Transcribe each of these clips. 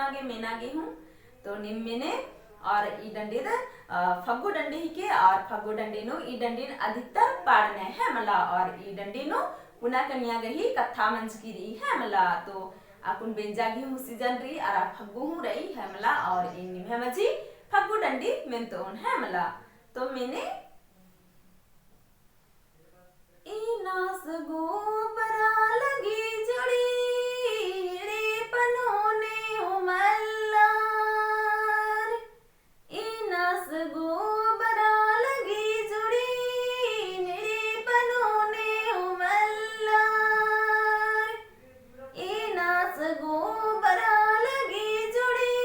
आगे मेनागे हूँ तो निम मेने और ई डंडीद फग्गु डंडी ही के और फग्गु डंडी नु ई डंडीन अधिकतर पाड़ने है मला और ई डंडी नु पुनः कन्या गही कथा मंच की रही है मला तो अकुन बेंजागी हूँ सीजन रही और फग्गु हूँ रही है मला और इन निम मजी फग्गु डंडी में तो है मला तो मैंने नास गोबरा लगी जुड़ी रे पनोने उमल्लार नास गोबरा लगी जुड़ी रे पनोने उमल्लार नास गोबरा लगी जुड़ी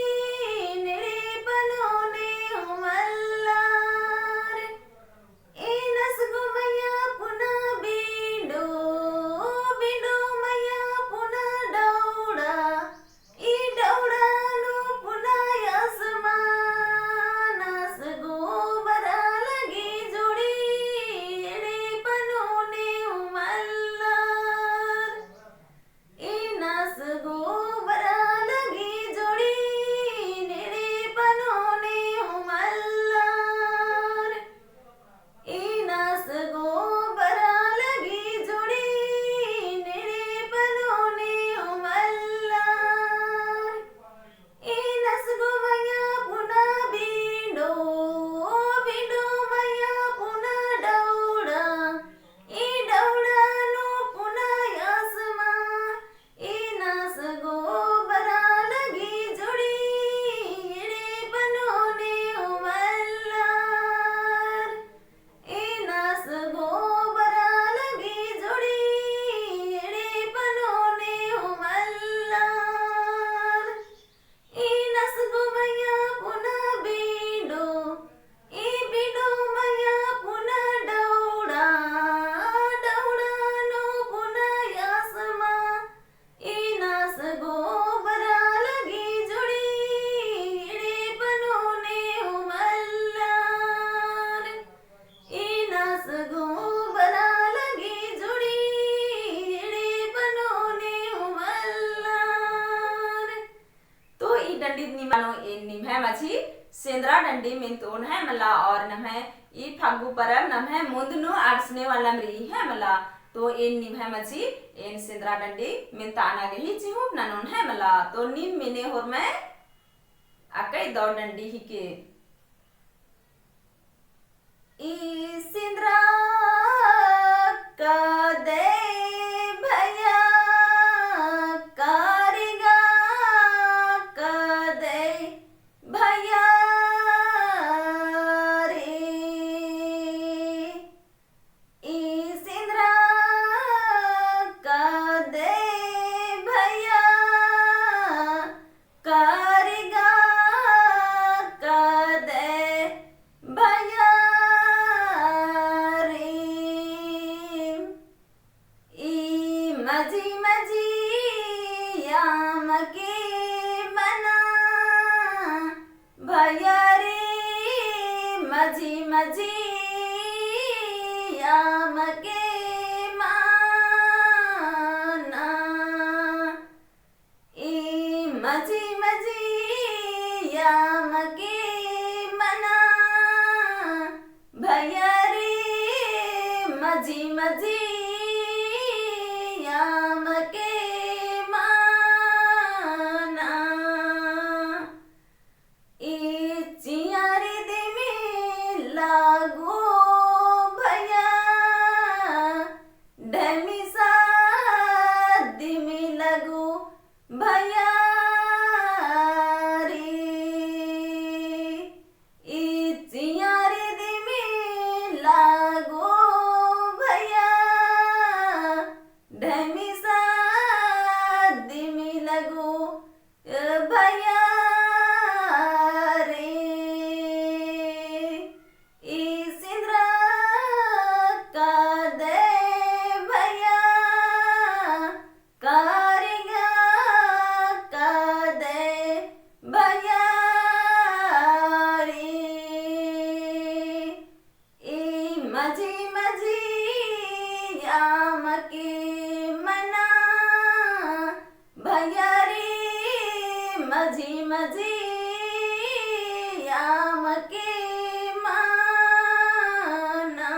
रे पनोने उमल्लार नस गुमैया पुनः बिंडो बिंडो मैया पुनः डौड़ा ई डौड़ा नु पुनः यसमा नस गोबरा लगी जुड़ी रे पनोने उमल्लार नस गोबरा लगी जुड़ी रे पनोने उमल्लार नास गोबरा लगी जुड़ी रे पनोने उमल्लार नस गोमैया पुनः बिंडो बिंडो मैया पुनः डौड़ा ई डौड़ा नु पुनः यसमा नास गोबरा लगी जुड़ी रे पनोने उमल्लार नास गोबरा लगी जुड़ी रे पनोने उमल्लार नस गोमैया पुनः बिंडो बिंडो मैया पुनः डौड़ा डौड़ा नो पुनः यसमा नास गोबरा लगी जुड़ी रे पनोने उमल्लार नास गोबरा लगी जुड़ी रे पनोने उमल्लार तो ई डंडी निमानो ए निम है मछी सेंद्रा डंडी में तोन है मला और नम है ई फागु परब नम है मुंदनु आर्सने वाला मरी है मला तो एन निम है मछी एन सेंद्रा डंडी में ताना गही चिहु ननोन है मला तो निम मेने होर मैं अकई दौ डंडी ही के ई सिंद्रा का दे भैया कारिगा का दे भैया रे ई सिंद्रा का दे भैया कारिगा का दे भैया मजी मजी याम के मना भैया रे मजी मजी याम के माना मजी मजी याम के मना भैया रे मजी मजी याम के माना चियारी दे में लागो भैया ढमिसा दे में लगो भैया रे मजी मजी याम के माना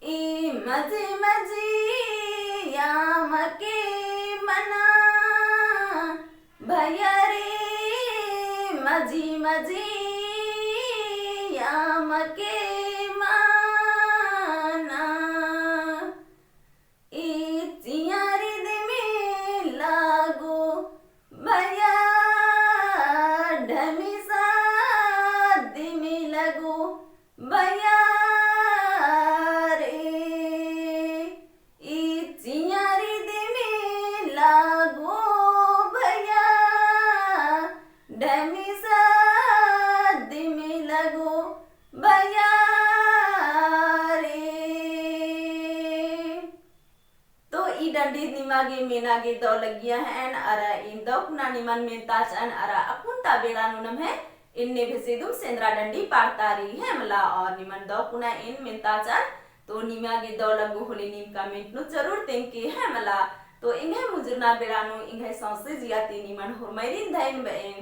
ई मजी मजी याम के मना भैया रे मजी मजी याम के माना ई चियारी दे में लागो भैया ढमीसा दे में लगो भैया रे ई चियारी दे में लागो भैया ढमीसा दे में लगो भैया रे। तो ई डंडी निमागे मेनागे दो लगिया हैं अरा इन दो कुना निमन मेंताच अन अरा अकुंता बेड़ा नुनम है इनने भेसेदुम सेंद्रा डंडी पाड़तारी है मला और निमन दो कुना इन मेंताच अन तो निमागे दो लगो होली नीम का मेंटनु जरूर तेंके है मला तो इंगे मुजुरना बेड़ा नु इंगे सौसे जियाती निमन हुरमैरिन धाइन बेन